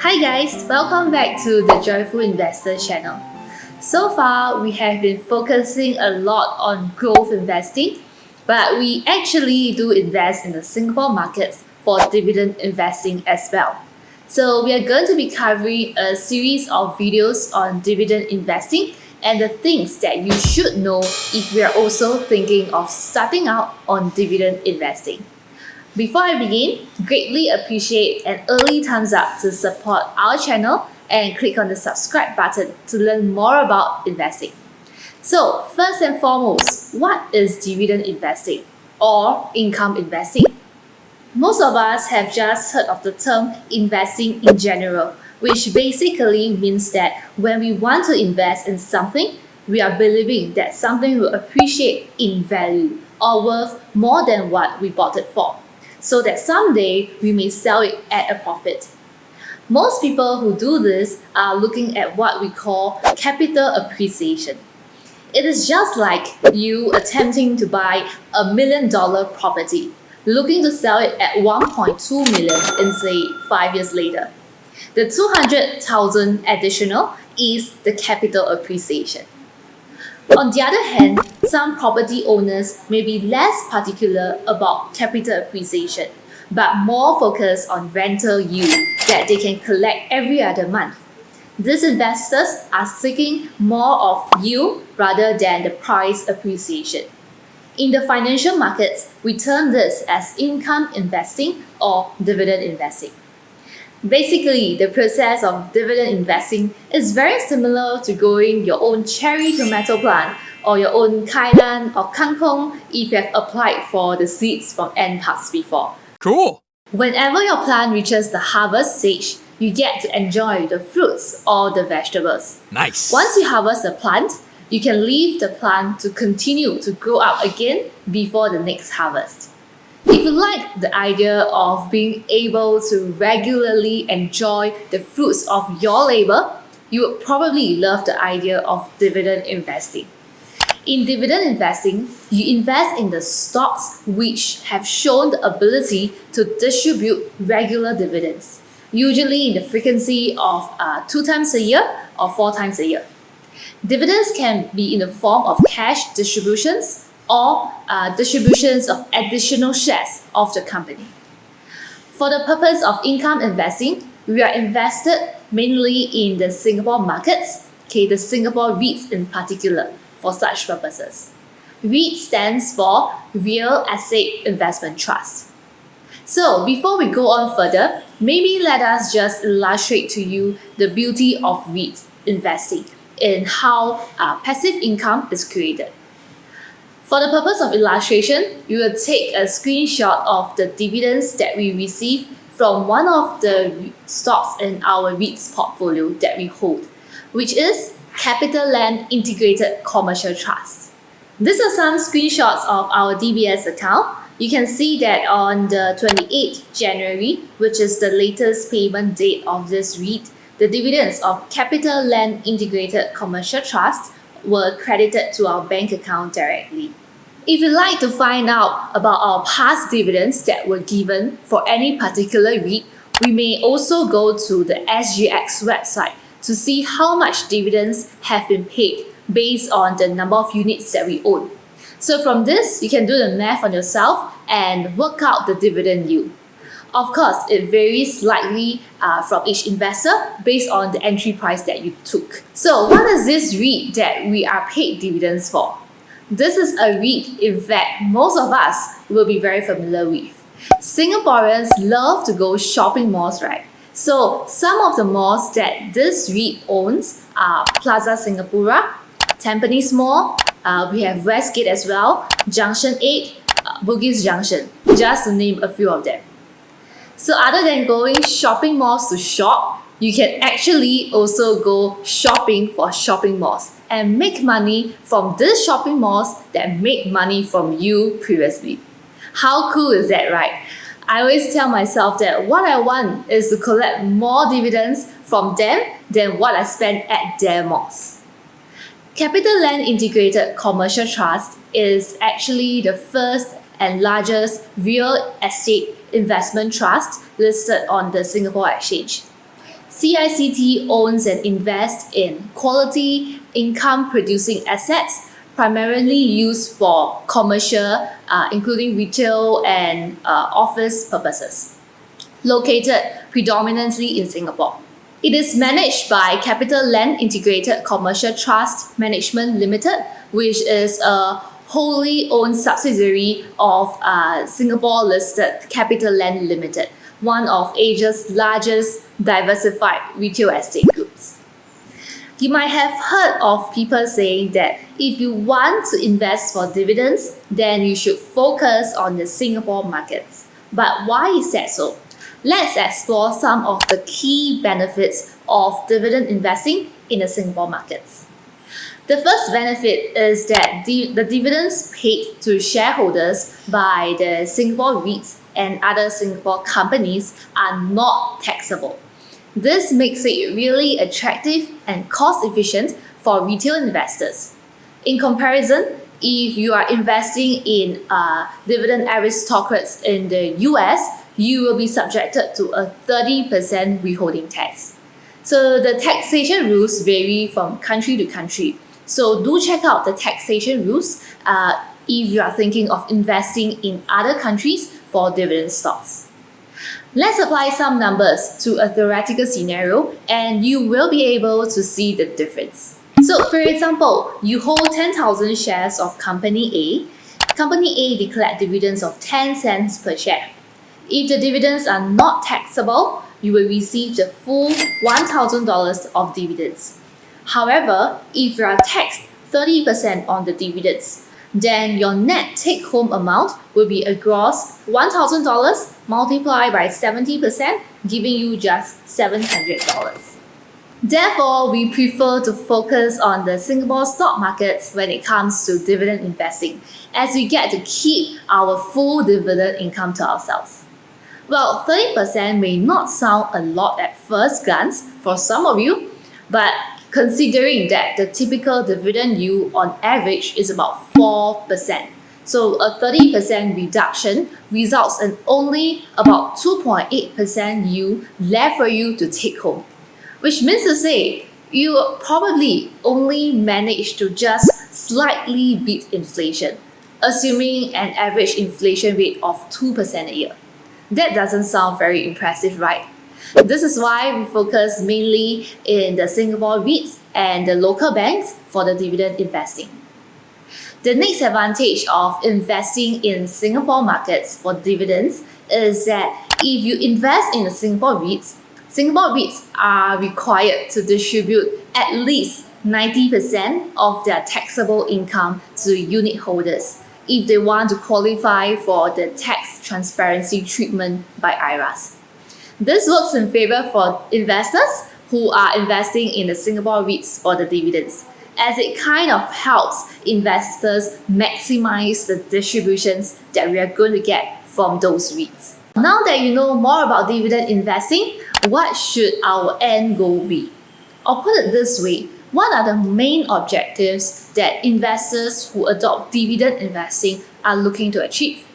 Hi guys, welcome back to the Joyful Investor channel. So far, we have been focusing a lot on growth investing, but we actually do invest in the Singapore markets for dividend investing as well. So we are going to be covering a series of videos on dividend investing and the things that you should know if we are also thinking of starting out on dividend investing. Before I begin, greatly appreciate an early thumbs up to support our channel and click on the subscribe button to learn more about investing. So, first and foremost, what is dividend investing or income investing? Most of us have just heard of the term investing in general, which basically means that when we want to invest in something, we are believing that something will appreciate in value or worth more than what we bought it for, so that someday we may sell it at a profit. Most people who do this are looking at what we call capital appreciation. It is just like you attempting to buy $1 million property, looking to sell it at 1.2 million in say 5 years later. The 200,000 additional is the capital appreciation. On the other hand, some property owners may be less particular about capital appreciation, but more focused on rental yield that they can collect every other month. These investors are seeking more of yield rather than the price appreciation. In the financial markets, we term this as income investing or dividend investing. Basically, the process of dividend investing is very similar to growing your own cherry tomato plant or your own kailan or kangkong if you have applied for the seeds from NParks before. Cool. Whenever your plant reaches the harvest stage, you get to enjoy the fruits or the vegetables. Nice. Once you harvest the plant, you can leave the plant to continue to grow up again before the next harvest. If you like the idea of being able to regularly enjoy the fruits of your labor, you would probably love the idea of dividend investing. In dividend investing, you invest in the stocks which have shown the ability to distribute regular dividends, usually in the frequency of 2 times a year or 4 times a year. Dividends can be in the form of cash distributions or distributions of additional shares of the company. For the purpose of income investing, we are invested mainly in the Singapore markets, the Singapore REITs in particular, for such purposes. REIT stands for Real Estate Investment Trust. So before we go on further, maybe let us just illustrate to you the beauty of REIT investing and how passive income is created. For the purpose of illustration, we will take a screenshot of the dividends that we receive from one of the stocks in our REITs portfolio that we hold, which is CapitaLand Integrated Commercial Trust. These are some screenshots of our DBS account. You can see that on the 28th January, which is the latest payment date of this REIT, the dividends of CapitaLand Integrated Commercial Trust were credited to our bank account directly. If you'd like to find out about our past dividends that were given for any particular REIT, we may also go to the SGX website to see how much dividends have been paid based on the number of units that we own. So from this, you can do the math on yourself and work out the dividend yield. Of course, it varies slightly from each investor based on the entry price that you took. So what is this REIT that we are paid dividends for? This is a REIT, in fact, most of us will be very familiar with. Singaporeans love to go shopping malls, right? So some of the malls that this REIT owns are Plaza Singapura, Tampines Mall, we have Westgate as well, Junction 8, Bugis Junction, just to name a few of them. So other than going shopping malls to shop, you can actually also go shopping for shopping malls and make money from these shopping malls that make money from you previously. How cool is that, right? I always tell myself that what I want is to collect more dividends from them than what I spend at their malls. CapitaLand Integrated Commercial Trust is actually the first and largest real estate investment trust listed on the Singapore Exchange. CICT owns and invests in quality income-producing assets primarily used for commercial, including retail and office purposes, located predominantly in Singapore. It is managed by Capital Land Integrated Commercial Trust Management Limited, which is a wholly owned subsidiary of Singapore-listed Capital Land Limited, one of Asia's largest diversified retail estate groups. You might have heard of people saying that if you want to invest for dividends, then you should focus on the Singapore markets. But why is that so? Let's explore some of the key benefits of dividend investing in the Singapore markets. The first benefit is that the dividends paid to shareholders by the Singapore REITs and other Singapore companies are not taxable. This makes it really attractive and cost efficient for retail investors. In comparison, if you are investing in dividend aristocrats in the US, you will be subjected to a 30% withholding tax. So the taxation rules vary from country to country. So do check out the taxation rules if you are thinking of investing in other countries for dividend stocks. Let's apply some numbers to a theoretical scenario and you will be able to see the difference. So for example, you hold 10,000 shares of Company A. Company A declared dividends of 10 cents per share. If the dividends are not taxable, you will receive the full $1,000 of dividends. However, if you are taxed 30% on the dividends, then your net take-home amount will be a gross $1,000 multiplied by 70%, giving you just $700. Therefore, we prefer to focus on the Singapore stock markets when it comes to dividend investing, as we get to keep our full dividend income to ourselves. Well, 30% may not sound a lot at first glance for some of you, but considering that the typical dividend yield on average is about 4%. So a 30% reduction results in only about 2.8% yield left for you to take home. Which means to say, you probably only manage to just slightly beat inflation, assuming an average inflation rate of 2% a year. That doesn't sound very impressive, right? This is why we focus mainly in the Singapore REITs and the local banks for the dividend investing. The next advantage of investing in Singapore markets for dividends is that if you invest in the Singapore REITs are required to distribute at least 90% of their taxable income to unit holders if they want to qualify for the tax transparency treatment by IRAS. This works in favor for investors who are investing in the Singapore REITs for the dividends, as it kind of helps investors maximize the distributions that we are going to get from those REITs. Now that you know more about dividend investing, what should our end goal be? Or put it this way, what are the main objectives that investors who adopt dividend investing are looking to achieve?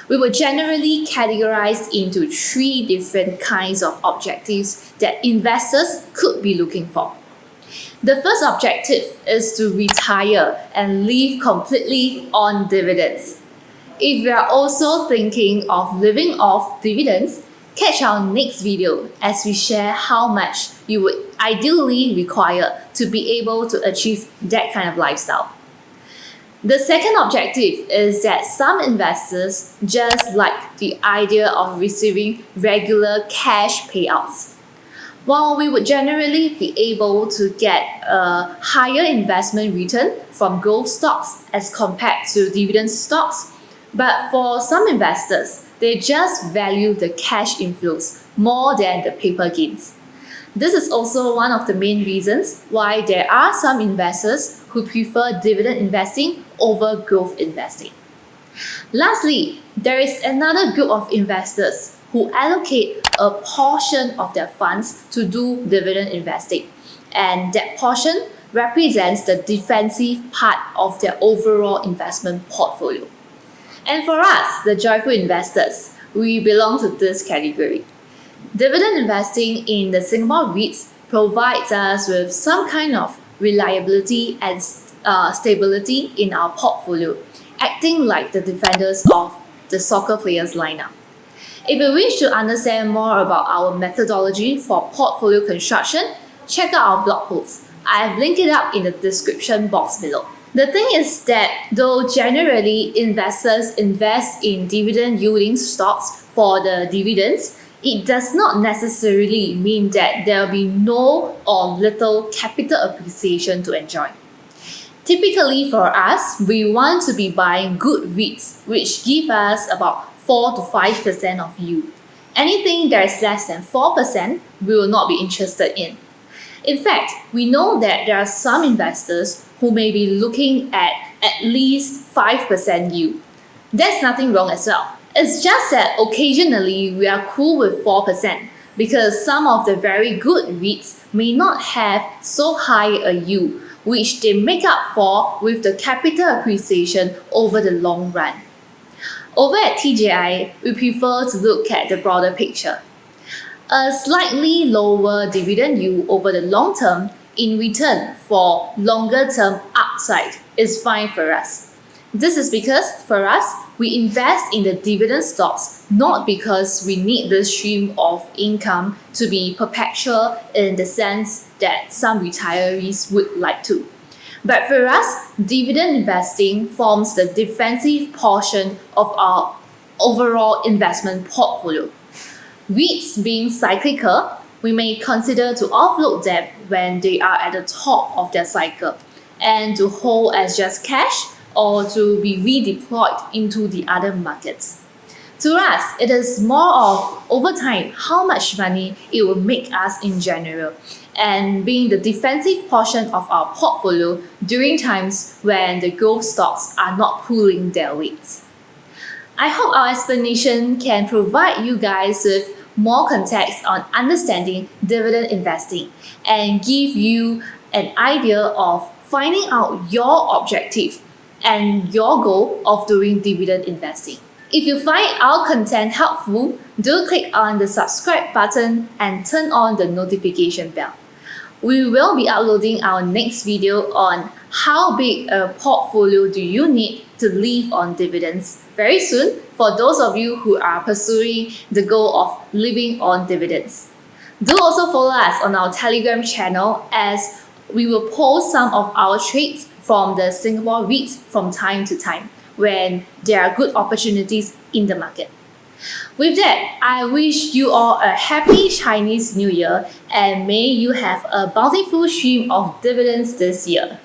We will generally categorize into 3 different kinds of objectives that investors could be looking for. The first objective is to retire and live completely on dividends. If you are also thinking of living off dividends, catch our next video as we share how much you would ideally require to be able to achieve that kind of lifestyle. The second objective is that some investors just like the idea of receiving regular cash payouts. While we would generally be able to get a higher investment return from growth stocks as compared to dividend stocks, but for some investors, they just value the cash inflows more than the paper gains. This is also one of the main reasons why there are some investors who prefer dividend investing over growth investing. Lastly, there is another group of investors who allocate a portion of their funds to do dividend investing, and that portion represents the defensive part of their overall investment portfolio. And for us, the joyful investors, we belong to this category. Dividend investing in the Singapore REITs provides us with some kind of reliability and stability in our portfolio, acting like the defenders of the soccer players lineup. If you wish to understand more about our methodology for portfolio construction, check out our blog post. I have linked it up in the description box below. The thing is that though generally investors invest in dividend yielding stocks for the dividends, it does not necessarily mean that there will be no or little capital appreciation to enjoy. Typically for us, we want to be buying good REITs which give us about 4 to 5% of yield. Anything that is less than 4%, we will not be interested in. In fact, we know that there are some investors who may be looking at least 5% yield. There's nothing wrong as well. It's just that occasionally we are cool with 4% because some of the very good REITs may not have so high a yield, which they make up for with the capital appreciation over the long run. Over at TJI, we prefer to look at the broader picture. A slightly lower dividend yield over the long term in return for longer term upside is fine for us. This is because for us, we invest in the dividend stocks not because we need the stream of income to be perpetual in the sense that some retirees would like to. But for us, dividend investing forms the defensive portion of our overall investment portfolio. REITs being cyclical, we may consider to offload them when they are at the top of their cycle and to hold as just cash or to be redeployed into the other markets. To us, it is more of over time how much money it will make us in general and being the defensive portion of our portfolio during times when the growth stocks are not pulling their weights. I hope our explanation can provide you guys with more context on understanding dividend investing and give you an idea of finding out your objective and your goal of doing dividend investing. If you find our content helpful, do click on the subscribe button and turn on the notification bell. We will be uploading our next video on how big a portfolio do you need to live on dividends very soon for those of you who are pursuing the goal of living on dividends. Do also follow us on our Telegram channel as we will post some of our trades from the Singapore REITs from time to time when there are good opportunities in the market. With that, I wish you all a happy Chinese New Year and may you have a bountiful stream of dividends this year.